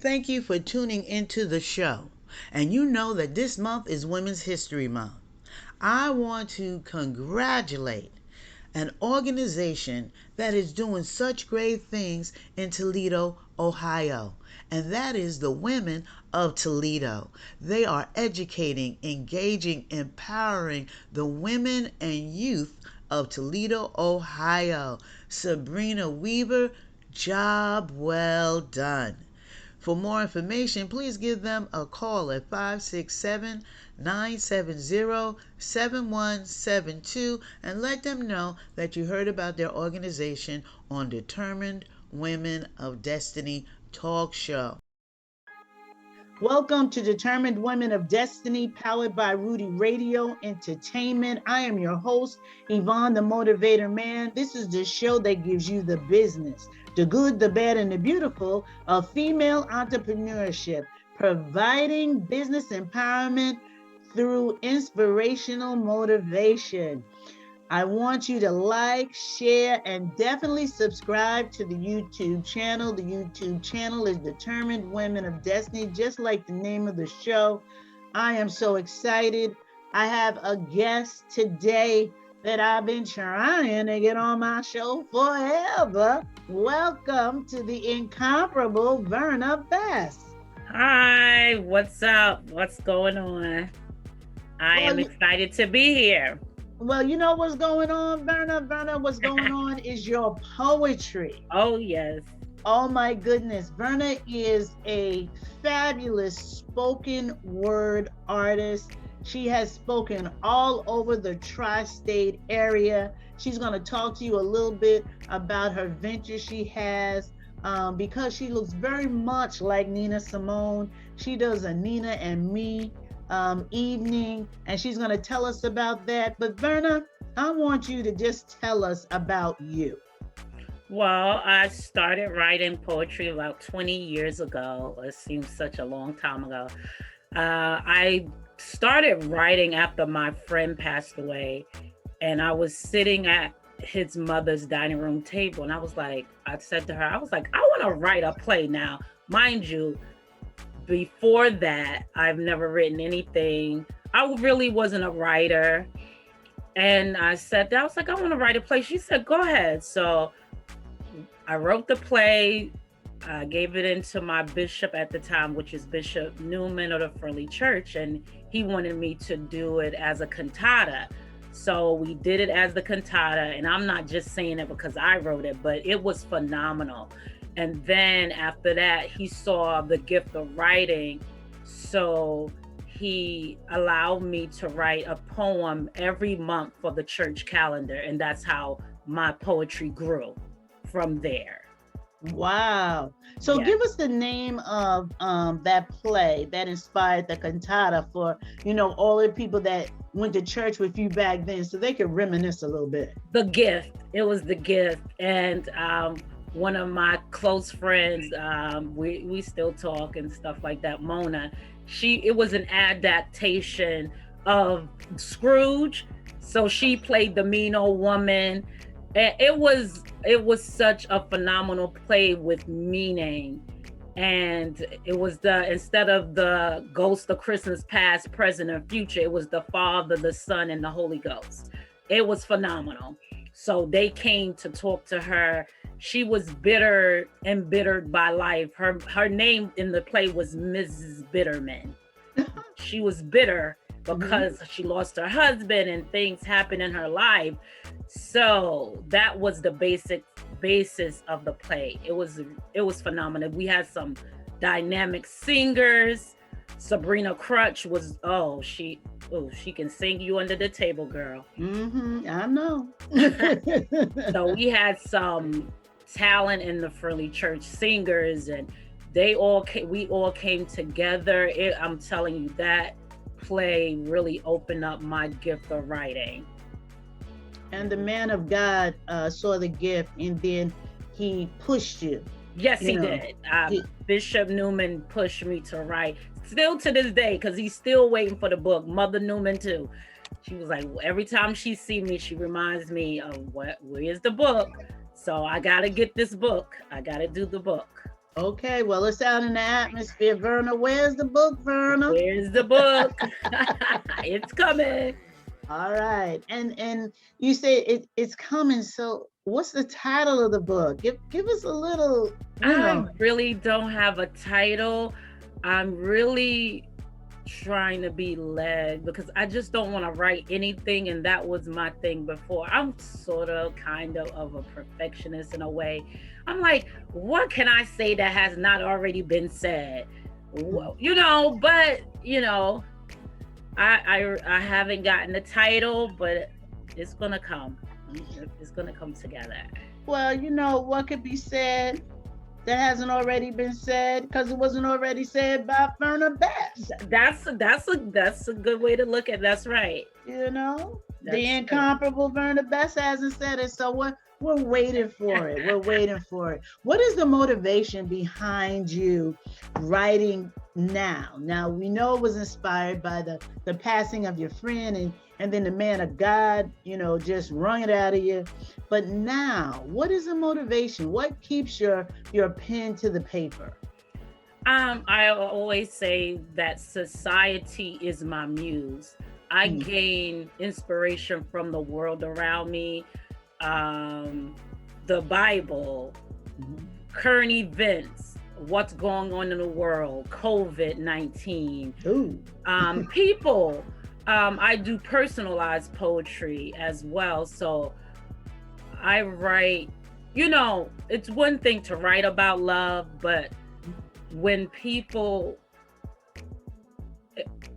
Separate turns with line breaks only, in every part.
Thank you for tuning into the show. And you know that this month is Women's History Month. I want to congratulate an organization that is doing such great things in Toledo, Ohio, and that is the Women of Toledo. They are educating, engaging, empowering the women and youth of Toledo, Ohio. Sabrina Weaver, job well done. For more information, please give them a call at 567-970-7172 and let them know that you heard about their organization on Determined Women of Destiny Talk Show. Welcome to Determined Women of Destiny, powered by Rudy Radio Entertainment. I am your host, Yvonne, the Motivator Man. This is the show that gives you the business, the good, the bad, and the beautiful of female entrepreneurship, providing business empowerment through inspirational motivation. I want you to like, share, and definitely subscribe to the YouTube channel. The YouTube channel is Determined Women of Destiny, just like the name of the show. I am so excited. I have a guest today that I've been trying to get on my show forever. Welcome to the incomparable Verna Best.
Hi, what's up? What's going on? I am excited to be here.
Well, you know what's going on, Verna? Verna, what's going on is your poetry.
Oh, yes.
Oh, my goodness. Verna is a fabulous spoken word artist. She has spoken all over the tri-state area. She's going to talk to you a little bit about her venture she has because she looks very much like Nina Simone. She does a Nina and Me evening, and she's going to tell us about that. But Verna, I want you to just tell us about you.
Well, I started writing poetry about 20 years ago. It seems such a long time ago. I started writing after my friend passed away, and I was sitting at his mother's dining room table, and I said to her, I want to write a play. Now, mind you, before that, I've never written anything. I really wasn't a writer. And I said, I want to write a play. She said, go ahead. So I wrote the play. I gave it into my bishop at the time, which is Bishop Newman of the Friendly Church. And he wanted me to do it as a cantata. So we did it as the cantata. And I'm not just saying it because I wrote it, but it was phenomenal. And then after that, he saw the gift of writing. So he allowed me to write a poem every month for the church calendar. And that's how my poetry grew from there.
Wow. So yes. Give us the name of that play that inspired the cantata for, all the people that went to church with you back then, so they could reminisce a little bit.
The Gift. It was The Gift. And one of my close friends, we still talk and stuff like that, Mona, it was an adaptation of Scrooge. So she played the mean old woman. And it was such a phenomenal play with meaning. And it was instead of the ghost of Christmas past, present, and future, it was the Father, the Son, and the Holy Ghost. It was phenomenal. So they came to talk to her. She was bitter, embittered by life. Her name in the play was Mrs. Bitterman. She was bitter because she lost her husband and things happened in her life. So that was the basis of the play. It was phenomenal. We had some dynamic singers. Sabrina Crutch was, she can sing you under the table, girl.
I know.
So we had some talent in the Friendly Church singers, and we all came together. I'm telling you, that play really opened up my gift of writing.
And the man of God saw the gift, and then he pushed you.
Yes, he did. Bishop Newman pushed me to write. Still to this day, because he's still waiting for the book. Mother Newman too. She was like, every time she see me, she reminds me of where's the book? So I gotta get this book. I gotta do the book.
Okay, well, it's out in the atmosphere. Verna, where's the book, Verna?
Where's the book? It's coming.
All right. And you say it's coming. So what's the title of the book? Give us a little,
I really don't have a title. I'm really trying to be led because I just don't want to write anything, and that was my thing before. I'm sort of kind of a perfectionist in a way. I'm like, what can I say that has not already been said? But I haven't gotten the title, but it's gonna come. It's gonna come together.
Well, what could be said that hasn't already been said because it wasn't already said by Verna Best.
That's a good way to look at it. That's right.
The incomparable Verna Best hasn't said it, so we're waiting for it. We're waiting for it. What is the motivation behind you writing now? Now we know it was inspired by the passing of your friend and then the man of God, just wrung it out of you. But now, what is the motivation? What keeps your pen to the paper?
I always say that society is my muse. I gain inspiration from the world around me, the Bible, current events, what's going on in the world, COVID-19, people. I do personalized poetry as well. So I write, it's one thing to write about love, but when people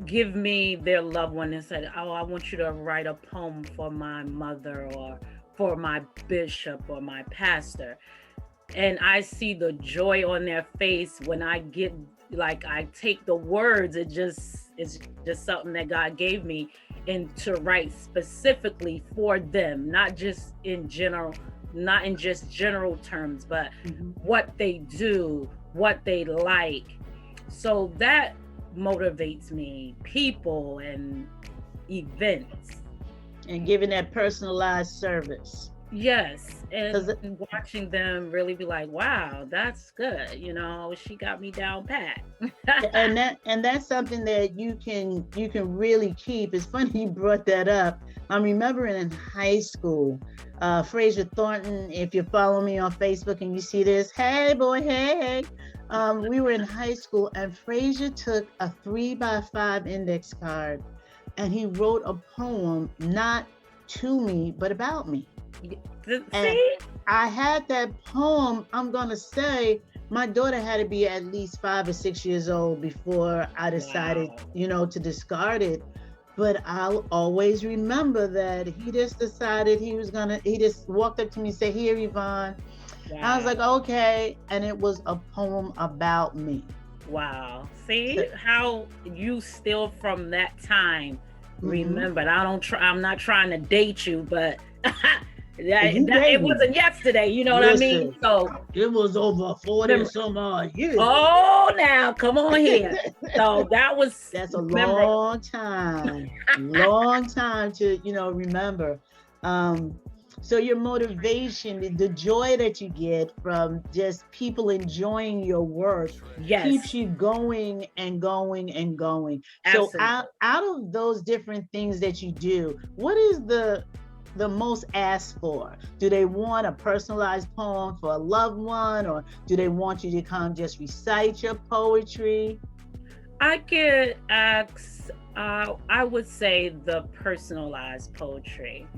give me their loved one and said, oh, I want you to write a poem for my mother or for my bishop or my pastor, and I see the joy on their face when I get, I take the words, it's just something that God gave me, and to write specifically for them, not just in general terms, but what they do, what they like. So that motivates me, people and events.
And giving that personalized service.
Yes, and watching them really be like, wow, that's good. She got me down pat.
and that's something that you can really keep. It's funny you brought that up. I'm remembering in high school, Fraser Thornton, if you follow me on Facebook and you see this, hey boy, hey. We were in high school and Fraser took a 3x5 index card and he wrote a poem, not to me, but about me. And I had that poem. I'm gonna say my daughter had to be at least 5 or 6 years old before I decided, to discard it. But I'll always remember that he just decided he just walked up to me and said, here, Yvonne. Wow. I was like, okay. And it was a poem about me.
Wow. See how you still from that time remember. I'm not trying to date you, but it wasn't yesterday, you know what I mean? So
it was over 40 some odd years.
Oh, now come on here. So that's
a long time, long time to remember. So your motivation, the joy that you get from just people enjoying your work, keeps you going and going and going. Absolutely. So out of those different things that you do, what is the most asked for? Do they want a personalized poem for a loved one, or do they want you to come just recite your poetry?
I get asked, I would say the personalized poetry.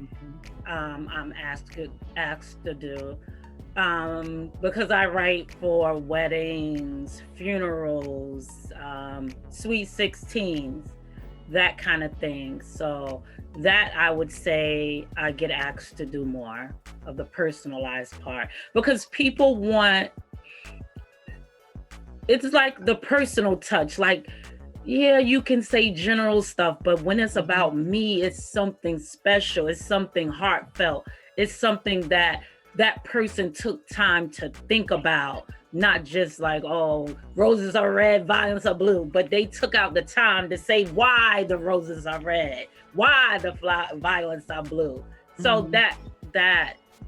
I'm asked to do because I write for weddings, funerals, sweet 16s, that kind of thing. So that I would say I get asked to do more of the personalized part, because people want, it's like the personal touch. Like, yeah, you can say general stuff, but when it's about me, it's something special. It's something heartfelt. It's something that person took time to think about, not just like, oh, roses are red, violets are blue, but they took out the time to say why the roses are red, why the violets are blue. So that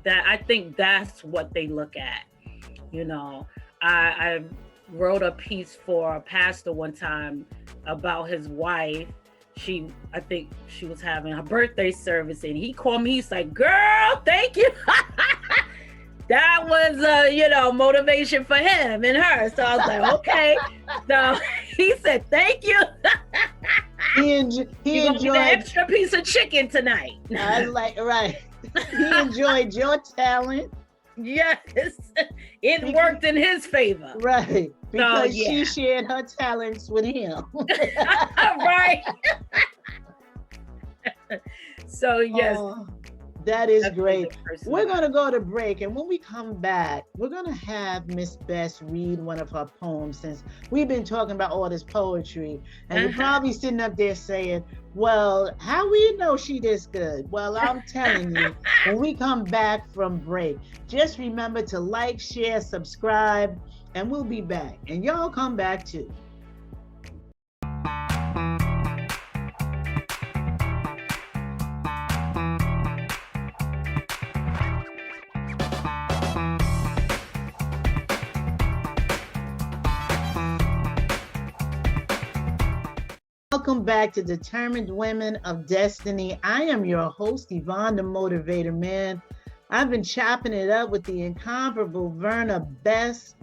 I think that's what they look at. I wrote a piece for a pastor one time about his wife. I think she was having her birthday service, and he called me. He's like, "Girl, thank you." That was, motivation for him and her. So I was like, okay. So he said, "Thank you."
He
You're gonna get an
enjoyed
extra piece of chicken tonight.
I was like, right. He enjoyed your talent.
Yes, it worked in his favor.
Right. Because
yeah.
she shared her talents with him.
Right. So yes.
Oh, that is
That's
great.
the
We're going to go to break. And when we come back, we're going to have Miss Bess read one of her poems, since we've been talking about all this poetry. And you're probably sitting up there saying, well, how we know she this good? Well, I'm telling you, when we come back from break, just remember to like, share, subscribe, and we'll be back. And y'all come back too. Welcome back to Determined Women of Destiny. I am your host, Yvonne, the Motivator Man. I've been chopping it up with the incomparable Verna Bess,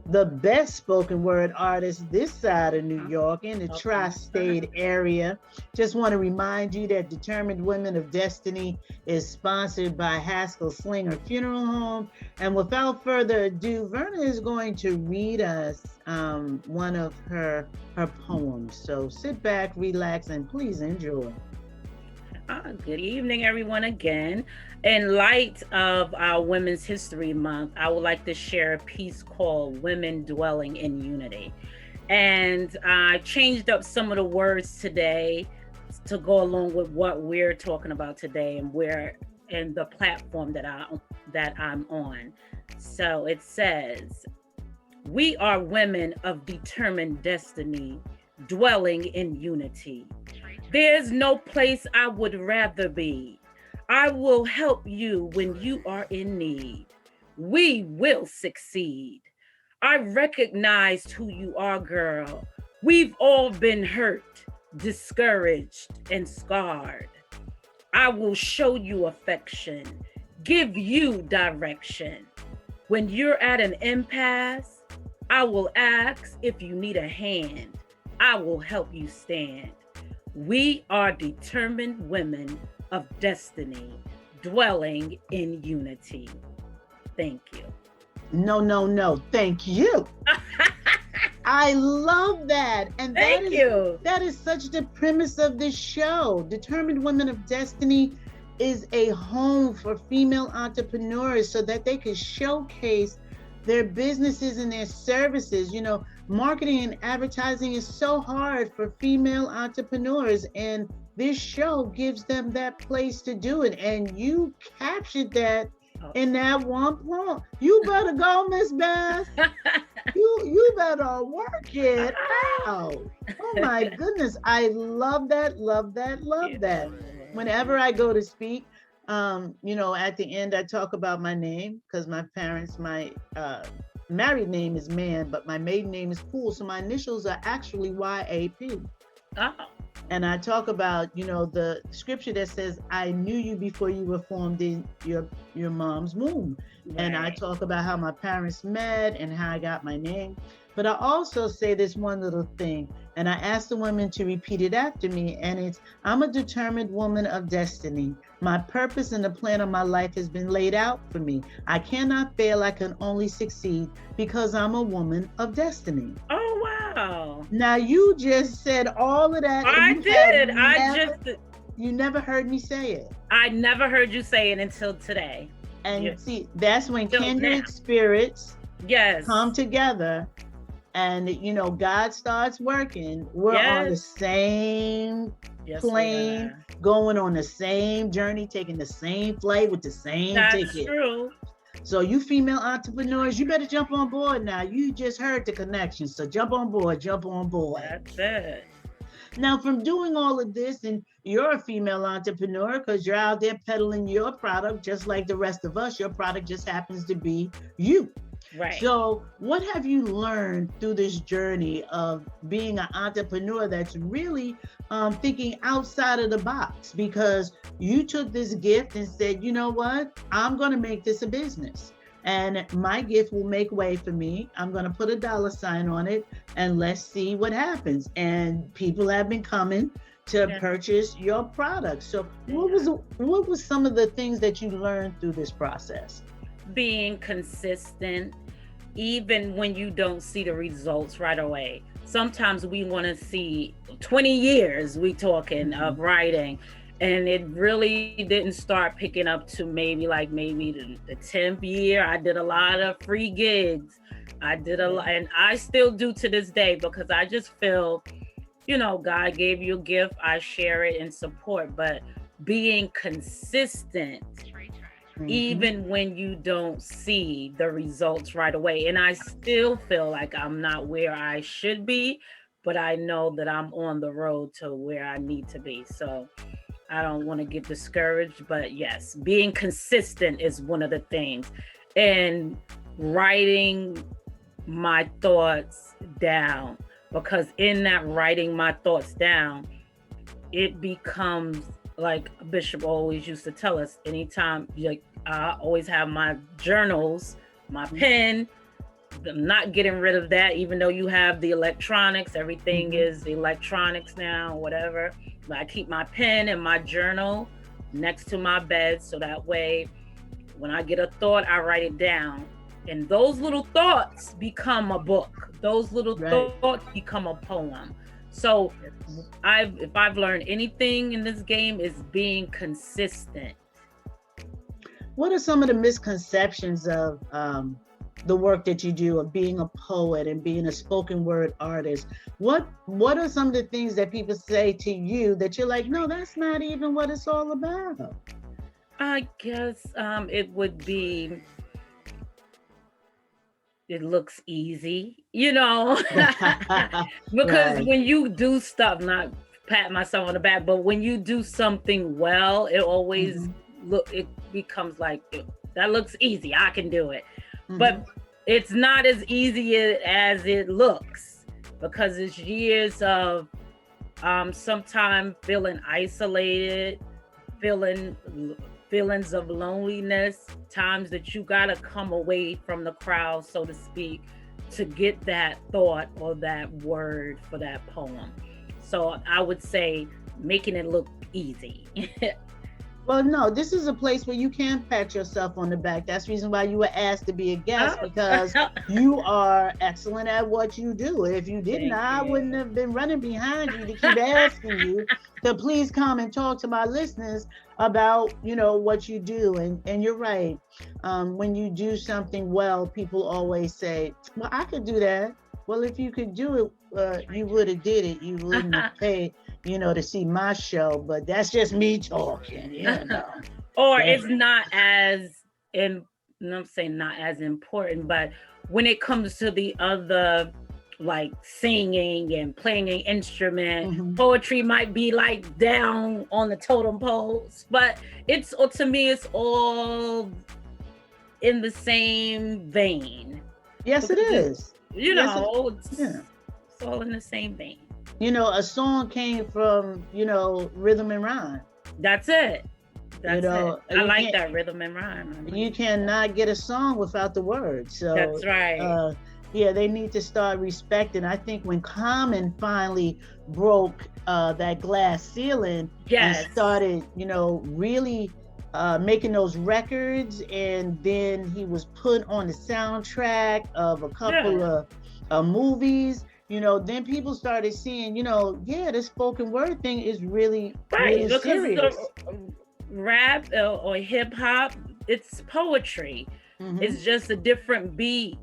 the best spoken word artist this side of New York in the tri-state area. Just want to remind you that Determined Women of Destiny is sponsored by Haskell Slinger Funeral Home. And without further ado, Verna is going to read us one of her poems. So sit back, relax, and please enjoy.
Good evening, everyone, again. In light of our Women's History Month, I would like to share a piece called Women Dwelling in Unity. And I changed up some of the words today to go along with what we're talking about today and the platform that I'm on. So it says, "We are women of determined destiny, dwelling in unity. There's no place I would rather be. I will help you when you are in need. We will succeed. I recognized who you are, girl. We've all been hurt, discouraged, and scarred. I will show you affection, give you direction. When you're at an impasse, I will ask if you need a hand. I will help you stand. We are determined women of destiny, dwelling in unity." Thank you.
No. Thank you. I love that. And
Thank you.
That is such the premise of this show. Determined Women of Destiny is a home for female entrepreneurs so that they can showcase their businesses and their services. Marketing and advertising is so hard for female entrepreneurs, and this show gives them that place to do it. And you captured that in that one poem. You better go, Miss Beth. You better work it out. Oh my goodness. I love that. Whenever I go to speak, at the end I talk about my name, because my parents, my married name is Man, but my maiden name is Poole, so my initials are actually YAP.
Oh.
And I talk about, the scripture that says, "I knew you before you were formed in your mom's womb." Right. And I talk about how my parents met and how I got my name. But I also say this one little thing, and I ask the women to repeat it after me, and it's, "I'm a determined woman of destiny. My purpose and the plan of my life has been laid out for me. I cannot fail, I can only succeed, because I'm a woman of destiny."
Oh, wow.
Now you just said all of that.
I did.
You never heard me say it.
I never heard you say it until today.
And see, that's when kindred spirits come together. And God starts working. We're on the same plane, going on the same journey, taking the same flight with the same ticket.
That's true.
So you female entrepreneurs, you better jump on board now. You just heard the connection. So jump on board.
That's it.
Now, from doing all of this, and you're a female entrepreneur because you're out there peddling your product just like the rest of us. Your product just happens to be you.
Right.
So what have you learned through this journey of being an entrepreneur that's really thinking outside of the box? Because you took this gift and said, you know what, I'm going to make this a business. And my gift will make way for me. I'm going to put a dollar sign on it and let's see what happens. And people have been coming to
Yeah.
purchase your products. So
Yeah.
what was some of the things that you learned through this process?
Being consistent, even when you don't see the results right away. Sometimes we want to see 20 years, we talking
Mm-hmm.
of writing, and it really didn't start picking up to maybe the 10th year. I did a lot of free gigs. I did a lot, and I still do to this day, because I just feel, God gave you a gift, I share it and support, but being consistent
Mm-hmm.
even when you don't see the results right away. And I still feel like I'm not where I should be, but I know that I'm on the road to where I need to be. So I don't want to get discouraged, but yes, being consistent is one of the things. And writing my thoughts down, because in that writing my thoughts down, it becomes like Bishop always used to tell us, anytime, like, I always have my journals, my pen. I'm not getting rid of that, even though you have the electronics, everything
Mm-hmm.
is electronics now, whatever. But I keep my pen and my journal next to my bed, so that way when I get a thought, I write it down. And those little thoughts become a book. Those little
Right.
thoughts become a poem. So if I've learned anything in this game, is being consistent.
What are some of the misconceptions of the work that you do of being a poet and being a spoken word artist? What are some of the things that people say to you that you're like, no, that's not even what it's all about?
I guess it would be, it looks easy, because
Right.
when you do stuff, not pat myself on the back, but when you do something well, it always
Hmm.
it becomes like, that looks easy, I can do it.
Hmm.
But it's not as easy as it looks, because it's years of sometimes feeling isolated, feeling feelings of loneliness, times that you got to come away from the crowd, so to speak, to get that thought or that word for that poem. So I would say making it look easy.
Well, no, this is a place where you can pat yourself on the back. That's the reason why you were asked to be a guest, because you are excellent at what you do. If you didn't,
Thank
I wouldn't
you.
have been running behind you to keep asking you to please come and talk to my listeners about, what you do. And you're right. When you do something well, people always say, "Well, I could do that." Well, if you could do it, you would have did it. You wouldn't have paid, to see my show. But that's just me talking.
Or
That's
it's not as in I'm saying not as important, but when it comes to the other, like singing and playing an instrument,
mhm.
poetry might be like down on the totem poles, but it's, to me, it's all in the same vein,
Yes, it
because
is. Yes, yeah.
it's all in the same vein.
A song came from, rhythm and rhyme.
That's it.
You
That's it.
know,
I
you
like
can't
that rhythm and rhyme. I like
you cannot get a song without the words. So
That's right.
uh yeah, they need to start respecting. I think when Common finally broke that glass ceiling and
Yes.
started, really making those records, and then he was put on the soundtrack of a couple
Yeah.
of movies, then people started seeing, yeah, this spoken word thing is really,
Right.
really
Because
serious.
the rap or hip hop, it's poetry.
Hmm.
It's just a different beat,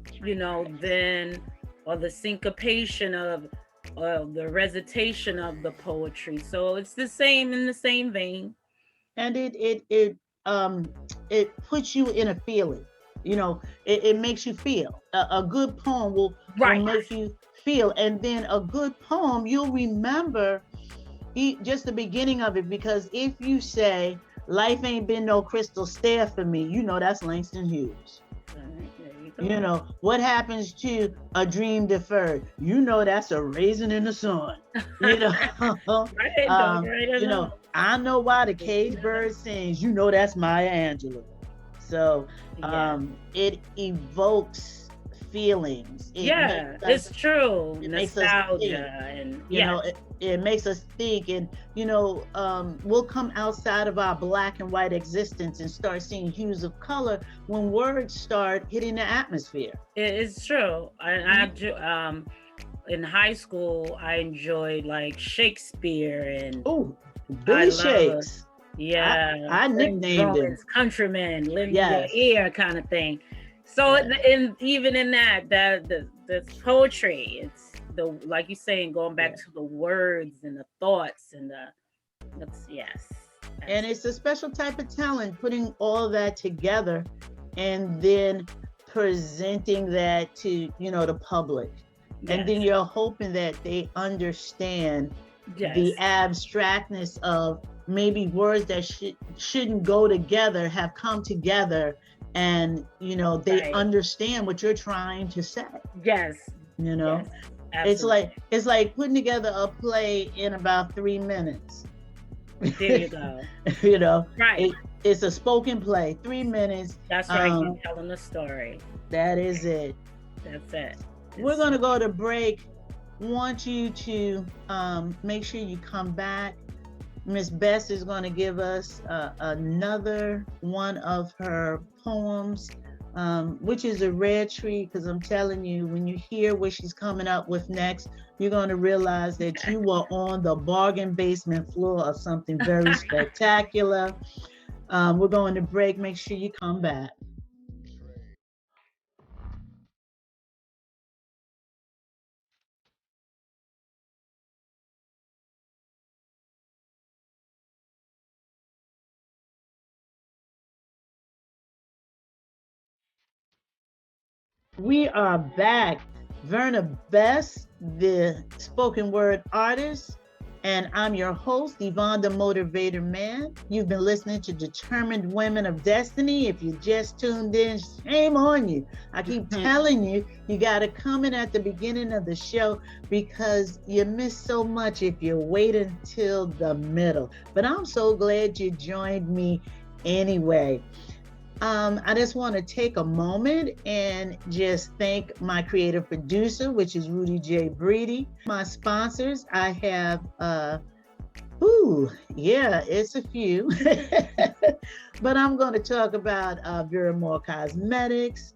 than, or the syncopation of the recitation of the poetry. So it's the same, in the same vein.
And um it puts you in a feeling. It makes you feel. A good poem will
Right.
make you feel, and then a good poem you'll remember just the beginning of it, because if you say life ain't been no crystal stair for me, that's Langston Hughes.
All right, there you
You know, what happens to a dream deferred? You know, that's a raisin in the sun. You know,
Right, don't
you know, I know why the cage bird sings. You know, that's Maya Angelou. So
Yeah.
it evokes feelings.
Yeah, it's true.
It makes us think.
Nostalgia and
You know,
yes.
it makes us think, and you know, we'll come outside of our black and white existence and start seeing hues of color when words start hitting the atmosphere.
It's true. In high school, I enjoyed like Shakespeare, and
Oh,
I
Billy
love,
Shakes.
yeah,
I
James
nicknamed him.
Romans, Countryman, lend me your
Yes.
ear kind of thing. So
Yes.
even in that the poetry, it's the, like you saying, going back to the words and the thoughts and that's yes.
And it's a special type of talent, putting all that together and then presenting that to, you know, the public. And then you're hoping that they understand the abstractness of maybe words that shouldn't go together have come together, and you know, they understand what you're trying to say.
Yes.
You know,
yes,
it's like putting together a play in about 3 minutes.
There you go.
You know,
right.
It's a spoken play, 3 minutes.
That's right. You're telling the story.
That is it.
That's it.
We're going to go to break. Want you to make sure you come back. Miss Bess is going to give us another one of her poems, which is a rare treat, because I'm telling you, when you hear what she's coming up with next, you're going to realize that you were on the bargain basement floor of something very spectacular. We're going to break. Make sure you come back. We are back. Verna Best, the spoken word artist, and I'm your host, Yvonne the Motivator Man. You've been listening to Determined Women of Destiny. If you just tuned in, shame on you. I keep telling you, you got to come in at the beginning of the show, because you miss so much if you wait until the middle. But I'm so glad you joined me anyway. I just want to take a moment and just thank my creative producer, which is Rudy J. Breedy. My sponsors, I have, it's a few, but I'm going to talk about Vera Moore Cosmetics,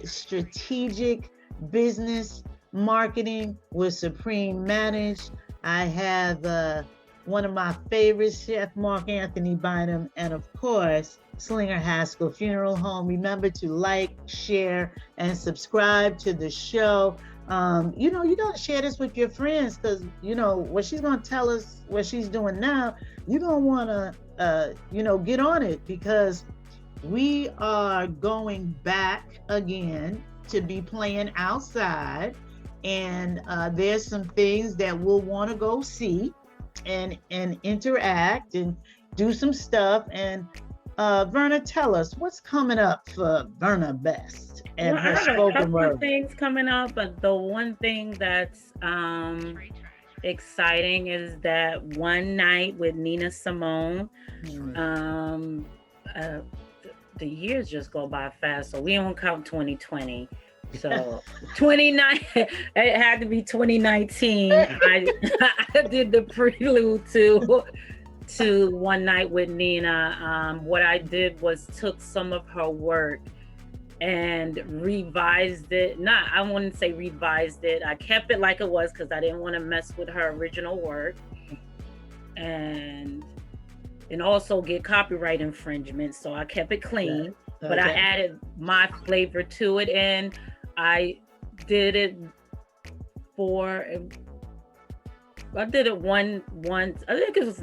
strategic business marketing with Supreme Managed. I have one of my favorites, Chef Mark Anthony Bynum, and of course, Slinger Haskell Funeral Home. Remember to like, share, and subscribe to the show. You know, you got to share this with your friends, because, you know, what she's going to tell us, what she's doing now, you're going to want to, you know, get on it, because we are going back again to be playing outside. And there's some things that we'll want to go see and interact and do some stuff. And Verna, tell us what's coming up for Verna Best and her spoken word.
A couple things coming up, but the one thing that's exciting is that one night with Nina Simone. The years just go by fast, so we don't count 2020. So 29, it had to be 2019. I did the prelude to One Night with Nina. What I did was took some of her work and revised it. I wouldn't say revised it. I kept it like it was, because I didn't want to mess with her original work, and also get copyright infringement. So I kept it clean, but I added my flavor to it, and I did it one, I think it was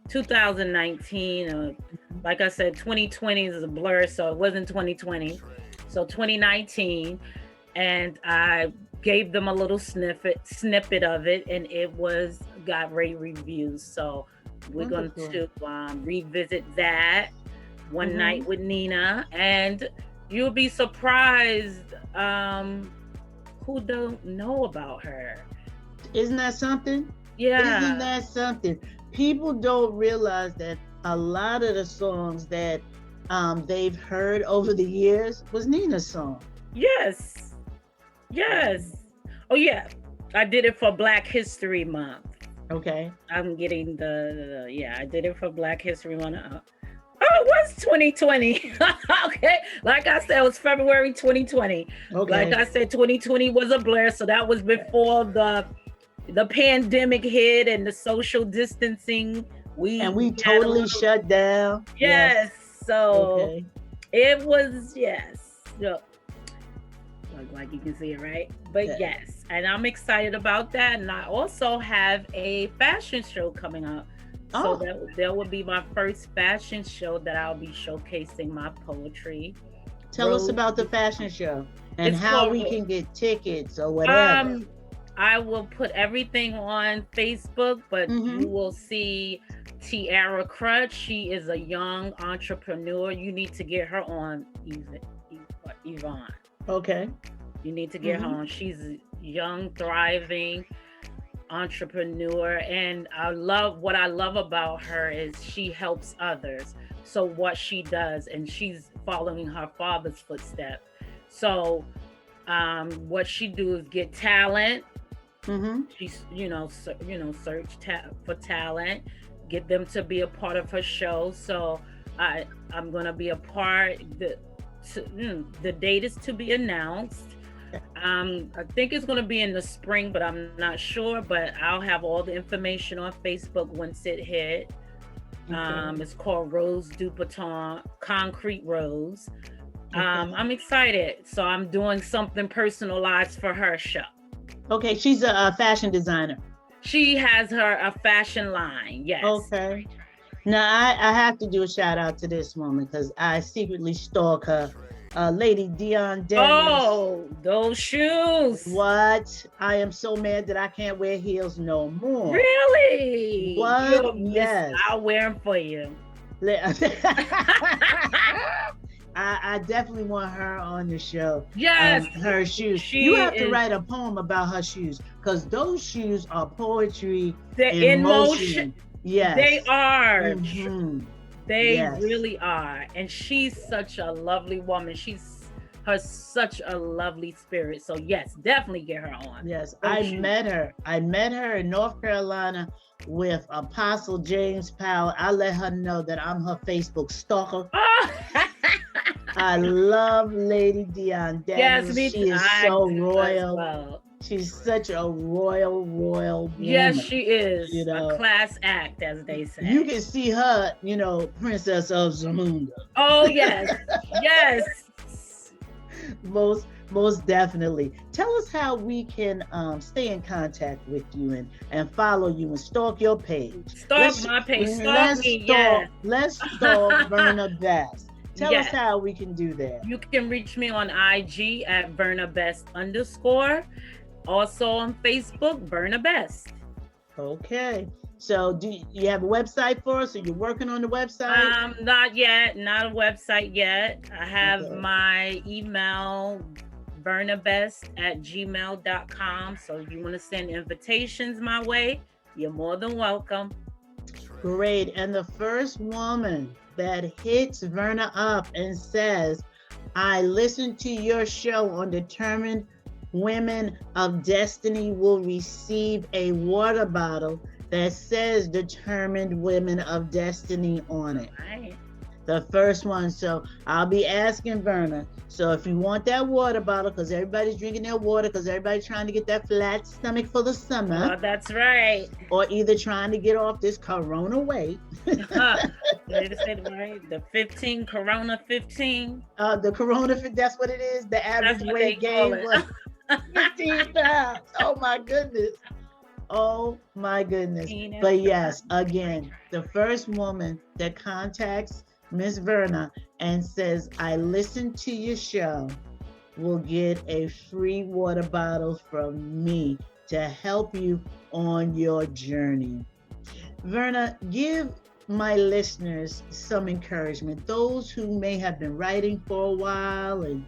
2019. Like I said, 2020 is a blur, so it wasn't 2020. So 2019, and I gave them a little snippet of it, and it got rave reviews. So we're going to revisit that One Night with Nina, and You'll be surprised who don't know about her.
Isn't that something?
Yeah.
Isn't that something? People don't realize that a lot of the songs that they've heard over the years was Nina's song.
Yes. Yes. Oh yeah. I did it for Black History Month.
Okay.
I'm getting yeah, I did it for Black History Month. Oh, it was 2020. Okay. Like I said, it was February 2020.
Okay.
Like I said, 2020 was a blur. So that was before the pandemic hit and the social distancing. We
totally shut down.
Yes. So it was, yes. So, like you can see it, right? But yes, and I'm excited about that. And I also have a fashion show coming up. So that will be my first fashion show that I'll be showcasing my poetry.
Tell us about the fashion show and how we can get tickets or whatever.
I will put everything on Facebook, but you will see Tiara Crutch. She is a young entrepreneur. You need to get her on, Yvonne.
Okay.
You need to get her on. She's a young, thriving entrepreneur, and what I love about her is she helps others. So what she does, and she's following her father's footsteps. So what she do is get talent. She's search for talent, get them to be a part of her show. So I'm gonna be a part. The date is to be announced. I think it's going to be in the spring, but I'm not sure. But I'll have all the information on Facebook once it hit. It's called Rose Dupaton, Concrete Rose. I'm excited. So I'm doing something personalized for her show.
Okay, she's a fashion designer.
She has a fashion line, yes.
Okay. Now, I have to do a shout out to this woman because I secretly stalk her. Lady Dion Dennis.
Oh, those shoes.
What? I am so mad that I can't wear heels no more.
Really?
What? Yes.
I'll wear them for you.
I definitely want her on the show.
Yes.
Her shoes. You have to write a poem about her shoes because those shoes are poetry.
They're in motion.
Yes.
They are. They really are. And she's such a lovely woman. She's such a lovely spirit. So yes, definitely get her on.
Yes. I met her in North Carolina with Apostle James Powell. I let her know that I'm her Facebook stalker. I love Lady Dion Dennis.
Yes,
she is so royal. Well. She's such a royal woman.
Yes, she is. A class act, as they say.
You can see her, Princess of Zamunda.
Oh, yes. Yes.
Most definitely. Tell us how we can stay in contact with you and follow you and stalk your page.
Stalk my page. Stalk me, yes.
Let's stalk Verna Best. Tell us how we can do that.
You can reach me on IG at Verna Best _. Also on Facebook, Verna Best.
Okay. So do you have a website for us? Are you working on the website?
Not yet. Not a website yet. I have my email, vernabest@gmail.com. So if you want to send invitations my way, you're more than welcome.
Great. And the first woman that hits Verna up and says, I listened to your show on Determined Women of Destiny will receive a water bottle that says Determined Women of Destiny on it.
Right.
The first one. So I'll be asking Verna. So if you want that water bottle, because everybody's drinking their water, because everybody's trying to get that flat stomach for the summer.
Oh, that's right.
Or either trying to get off this Corona weight.
The 15, Corona 15.
The Corona, that's what it is. The average weight gain was 15 pounds. Oh my goodness. Oh my goodness. But yes, again, the first woman that contacts Miss Verna and says, I listened to your show will get a free water bottle from me to help you on your journey. Verna, give my listeners some encouragement, those who may have been writing for a while and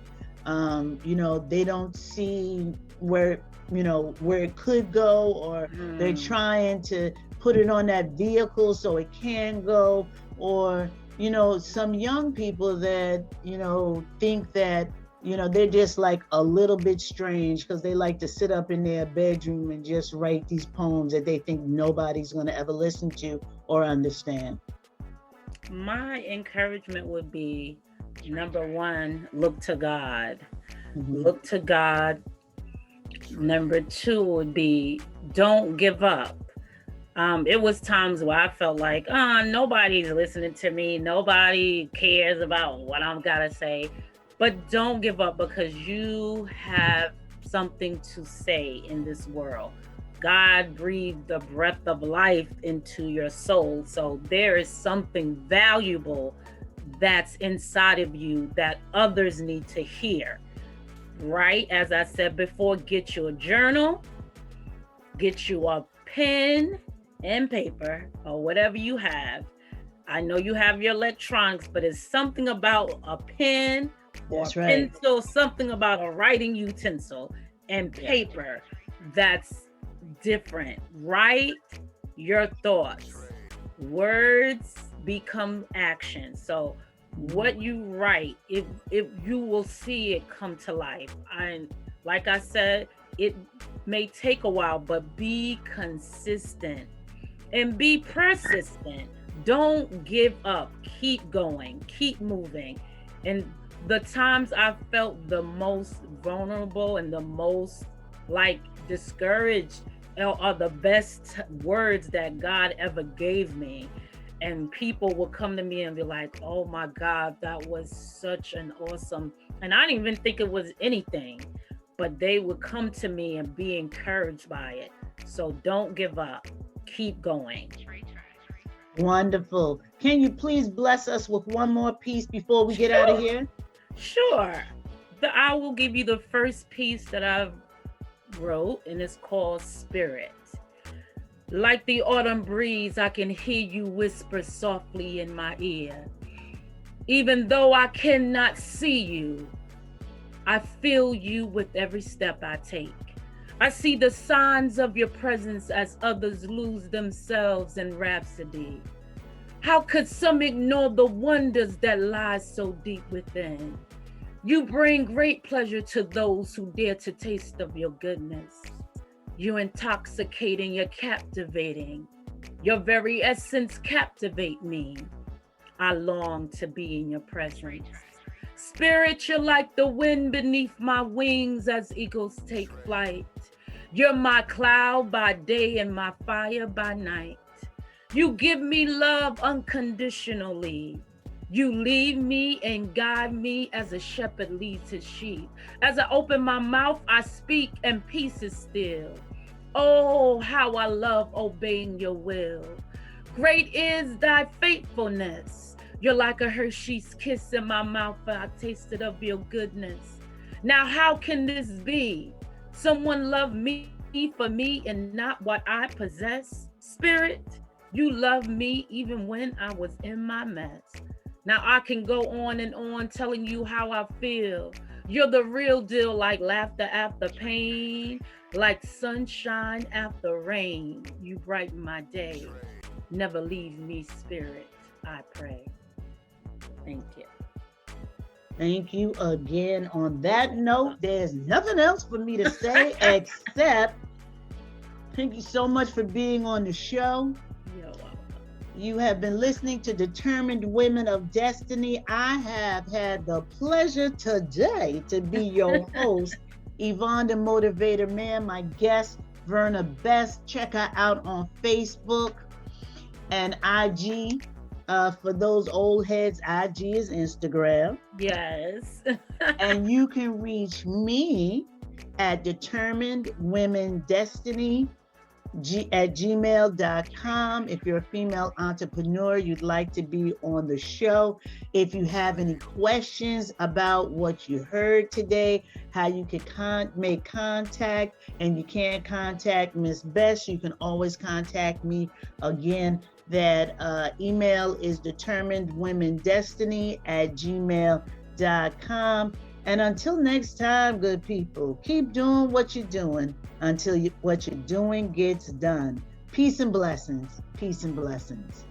they don't see where where it could go, or they're trying to put it on that vehicle so it can go, or some young people that think that they're just like a little bit strange because they like to sit up in their bedroom and just write these poems that they think nobody's going to ever listen to or understand.
My encouragement would be, number one, look to God.
Mm-hmm.
Look to God. Number two would be, don't give up. It was times where I felt like, nobody's listening to me. Nobody cares about what I'm gotta say. But don't give up, because you have something to say in this world. God breathed the breath of life into your soul. So there is something valuable that's inside of you that others need to hear. Right? As I said before, get you a journal, get you a pen and paper or whatever you have. I know you have your electronics, but it's something about a pen or a pencil, something about a writing utensil and paper that's different. Write your thoughts. Words become action. So what you write, if you will see it come to life. And like I said, it may take a while, but be consistent and be persistent. Don't give up. Keep going. Keep moving. And the times I felt the most vulnerable and the most like discouraged are the best words that God ever gave me. And people will come to me and be like, oh my God, that was such an awesome, and I didn't even think it was anything, but they would come to me and be encouraged by it. So don't give up. Keep going.
Wonderful. Can you please bless us with one more piece before we get out of here?
Sure. I will give you the first piece that I've wrote, and it's called Spirit. Like the autumn breeze, I can hear you whisper softly in my ear. Even though I cannot see you, I feel you with every step I take. I see the signs of your presence as others lose themselves in rhapsody. How could some ignore the wonders that lie so deep within? You bring great pleasure to those who dare to taste of your goodness. You're intoxicating, you're captivating. Your very essence captivate me. I long to be in your presence. Spirit, you're like the wind beneath my wings as eagles take flight. You're my cloud by day and my fire by night. You give me love unconditionally. You lead me and guide me as a shepherd leads his sheep. As I open my mouth, I speak and peace is still. Oh, how I love obeying your will. Great is thy faithfulness. You're like a Hershey's kiss in my mouth, for I tasted of your goodness. Now, how can this be? Someone love me for me and not what I possess? Spirit, you love me even when I was in my mess. Now I can go on and on telling you how I feel. You're the real deal, like laughter after pain, like sunshine after rain. You brighten my day. Never leave me, Spirit, I pray. Thank you.
Thank you again. On that note, there's nothing else for me to say except thank you so much for being on the show.
You're welcome.
You have been listening to Determined Women of Destiny. I have had the pleasure today to be your host, Yvonne the Motivator Man. My guest, Verna Best. Check her out on Facebook and IG. For those old heads, IG is Instagram.
Yes.
And you can reach me at Determined Women Destiny at gmail.com. If you're a female entrepreneur, you'd like to be on the show. If you have any questions about what you heard today, how you can make contact, and you can't contact Miss Bess, you can always contact me again That email is determinedwomendestiny@gmail.com. And until next time, good people, keep doing what you're doing until what you're doing gets done. Peace and blessings. Peace and blessings.